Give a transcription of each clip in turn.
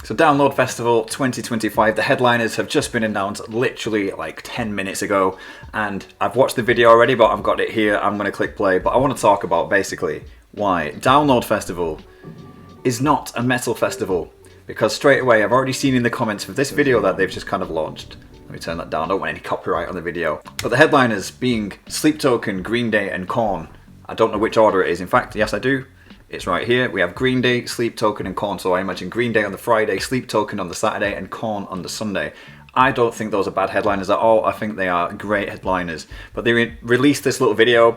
So Download Festival 2025, the headliners have just been announced literally like 10 minutes ago, and I've watched the video already, but I've got it here. I'm going to click play, but I want to talk about basically why Download Festival is not a metal festival, because straight away I've already seen in the comments for this video that they've just kind of launched. Let me turn that down, I don't want any copyright on the video. But the headliners being Sleep Token, Green Day and Korn. I don't know which order it is. In fact, yes I do. It's right here. We have Green Day, Sleep Token and Korn. So I imagine Green Day on the Friday, Sleep Token on the Saturday and Korn on the Sunday. I don't think those are bad headliners at all. I think they are great headliners. But they released this little video,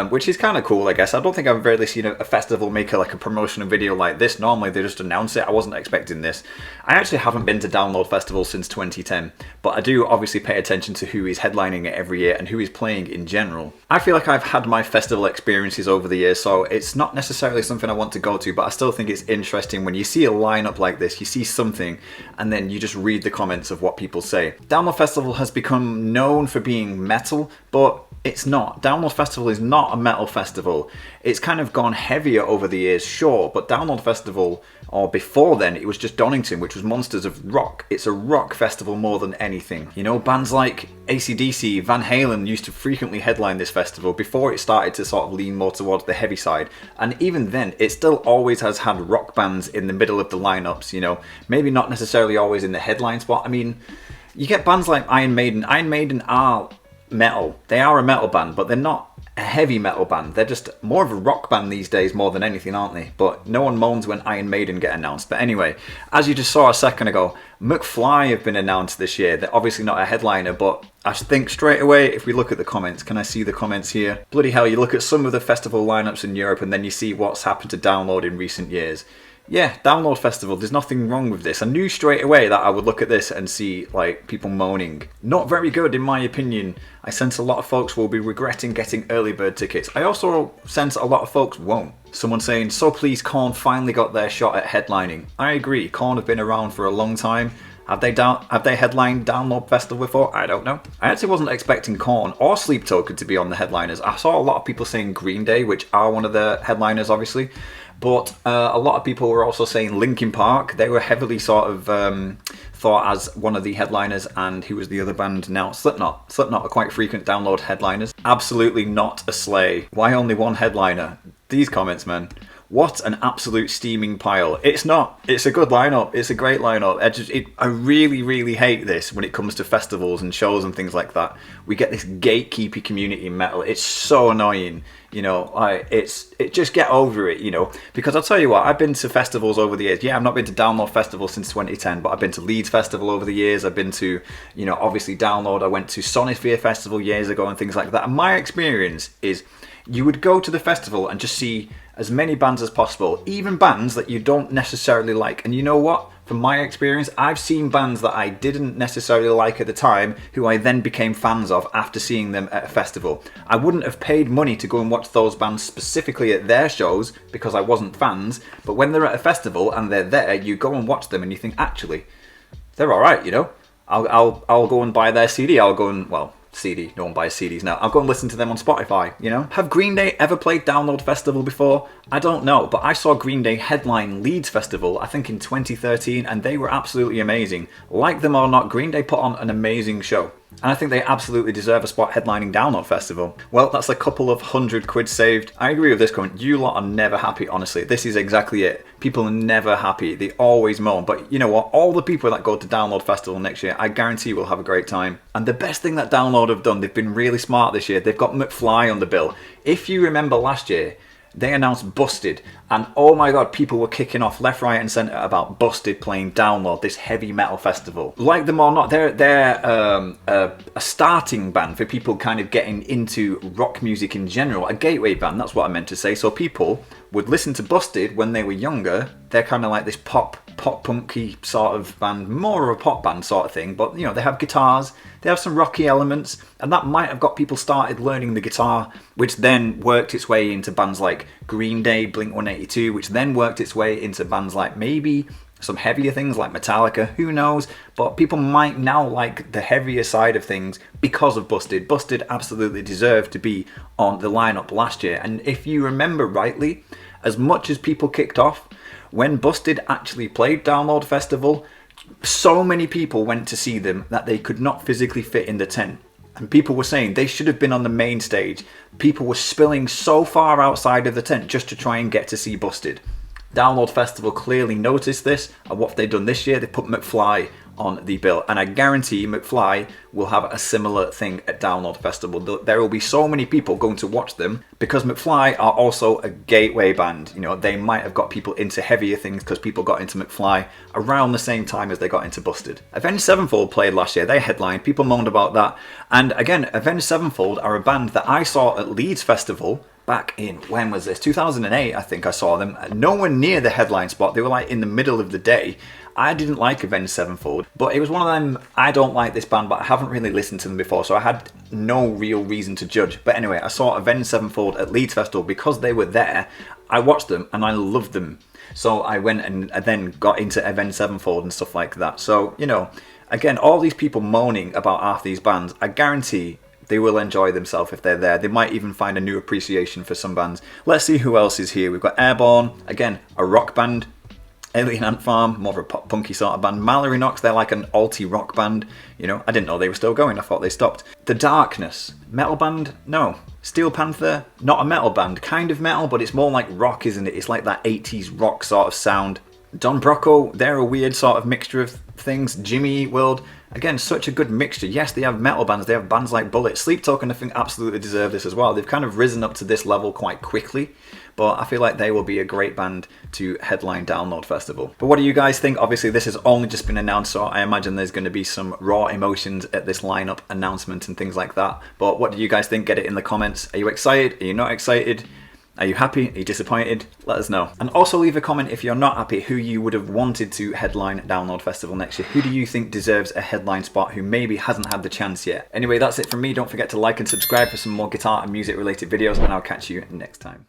which is kind of cool, I guess. I don't think I've really seen a festival make like a promotional video like this. Normally they just announce it. I wasn't expecting this. I actually haven't been to Download Festival since 2010, but I do obviously pay attention to who is headlining it every year and who is playing in general. I feel like I've had my festival experiences over the years, so it's not necessarily something I want to go to, but I still think it's interesting when you see a lineup like this, you see something, and then you just read the comments of what people say. Download Festival has become known for being metal, but it's not. Download Festival is not a metal festival. It's kind of gone heavier over the years, sure, but Download Festival, or before then, it was just Donington, which was Monsters of Rock. It's a rock festival more than anything. You know, bands like AC/DC, Van Halen used to frequently headline this festival before it started to sort of lean more towards the heavy side. And even then, it still always has had rock bands in the middle of the lineups, you know. Maybe not necessarily always in the headline spot. I mean, you get bands like Iron Maiden. Iron Maiden are metal. They are a metal band, but they're not a heavy metal band. They're just more of a rock band these days more than anything, aren't they? But no one moans when Iron Maiden get announced. But anyway, as you just saw a second ago, McFly have been announced this year. They're obviously not a headliner, but I think straight away, if we look at the comments, can I see the comments here? Bloody hell, you look at some of the festival lineups in Europe and then you see what's happened to Download in recent years. Yeah, Download Festival, there's nothing wrong with this. I knew straight away that I would look at this and see like people moaning. Not very good in my opinion. I sense a lot of folks will be regretting getting early bird tickets. I also sense a lot of folks won't. Someone saying, so please Korn finally got their shot at headlining. I agree, Korn have been around for a long time. Have they headlined Download Festival before? I don't know. I actually wasn't expecting Korn or Sleep Token to be on the headliners. I saw a lot of people saying Green Day, which are one of the headliners obviously. But a lot of people were also saying Linkin Park. They were heavily sort of thought as one of the headliners, and who was the other band now? Slipknot. Slipknot are quite frequent Download headliners. Absolutely not a sleigh. Why only one headliner? These comments, man. What an absolute steaming pile. It's not. It's a good lineup. It's a great lineup. I really, really hate this when it comes to festivals and shows and things like that. We get this gatekeepy community in metal. It's so annoying. You know, just get over it, you know. Because I'll tell you what, I've been to festivals over the years. Yeah, I've not been to Download Festival since 2010, but I've been to Leeds Festival over the years. I've been to, you know, obviously Download. I went to Sonisphere Festival years ago and things like that. And my experience is you would go to the festival and just see as many bands as possible, even bands that you don't necessarily like. And you know what? From my experience, I've seen bands that I didn't necessarily like at the time, who I then became fans of after seeing them at a festival. I wouldn't have paid money to go and watch those bands specifically at their shows because I wasn't fans, but when they're at a festival and they're there, you go and watch them and you think, actually, they're alright, you know? I'll go and buy their CD, I'll go and, well, CD, no one buys CDs now. I'll go and listen to them on Spotify, you know? Have Green Day ever played Download Festival before? I don't know, but I saw Green Day headline Leeds Festival, I think in 2013, and they were absolutely amazing. Like them or not, Green Day put on an amazing show. And I think they absolutely deserve a spot headlining Download Festival. Well, that's a couple of £100 saved. I agree with this comment. You lot are never happy, honestly. This is exactly it. People are never happy. They always moan. But you know what? All the people that go to Download Festival next year, I guarantee will have a great time. And the best thing that Download have done, they've been really smart this year. They've got McFly on the bill. If you remember last year, they announced Busted, and oh my god, people were kicking off left, right and centre about Busted playing Download, this heavy metal festival. Like them or not, they're a starting band for people kind of getting into rock music in general, a gateway band, that's what I meant to say. So people would listen to Busted when they were younger. They're kind of like this pop punky sort of band, more of a pop band sort of thing, but you know, they have guitars, they have some rocky elements, and that might have got people started learning the guitar, which then worked its way into bands like Green Day, Blink-182, which then worked its way into bands like maybe some heavier things like Metallica, who knows, but people might now like the heavier side of things because of Busted. Busted absolutely deserved to be on the lineup last year, and if you remember rightly, as much as people kicked off when Busted actually played Download Festival, so many people went to see them that they could not physically fit in the tent. And people were saying they should have been on the main stage. People were spilling so far outside of the tent just to try and get to see Busted. Download Festival clearly noticed this, and what have they done this year? They put McFly on the bill, and I guarantee McFly will have a similar thing at Download Festival. There will be so many people going to watch them because McFly are also a gateway band. You know, they might have got people into heavier things because people got into McFly around the same time as they got into Busted. Avenged Sevenfold played last year. They headlined. People moaned about that. And again, Avenged Sevenfold are a band that I saw at Leeds Festival back in, when was this? 2008, I think I saw them. Nowhere near the headline spot. They were like in the middle of the day. I didn't like Avenged Sevenfold, but it was one of them, I don't like this band, but I haven't really listened to them before, so I had no real reason to judge. But anyway, I saw Avenged Sevenfold at Leeds Festival because they were there. I watched them and I loved them. So I went and then got into Avenged Sevenfold and stuff like that. So, you know, again, all these people moaning about half these bands, I guarantee they will enjoy themselves if they're there. They might even find a new appreciation for some bands. Let's see who else is here. We've got Airborne, again, a rock band. Alien Ant Farm, more of a pop punky sort of band. Mallory Knox, they're like an alty rock band. You know, I didn't know they were still going. I thought they stopped. The Darkness, metal band? No. Steel Panther, not a metal band. Kind of metal, but it's more like rock, isn't it? It's like that 80s rock sort of sound. Don Brocco, they're a weird sort of mixture of things. Jimmy Eat World, again, such a good mixture. Yes, they have metal bands. They have bands like Bullet. Sleep Token, I think, absolutely deserve this as well. They've kind of risen up to this level quite quickly, but I feel like they will be a great band to headline Download Festival. But what do you guys think? Obviously, this has only just been announced, so I imagine there's going to be some raw emotions at this lineup announcement and things like that. But what do you guys think? Get it in the comments. Are you excited? Are you not excited? Are you happy? Are you disappointed? Let us know. And also leave a comment if you're not happy, who you would have wanted to headline Download Festival next year. Who do you think deserves a headline spot who maybe hasn't had the chance yet? Anyway, that's it from me. Don't forget to like and subscribe for some more guitar and music related videos, and I'll catch you next time.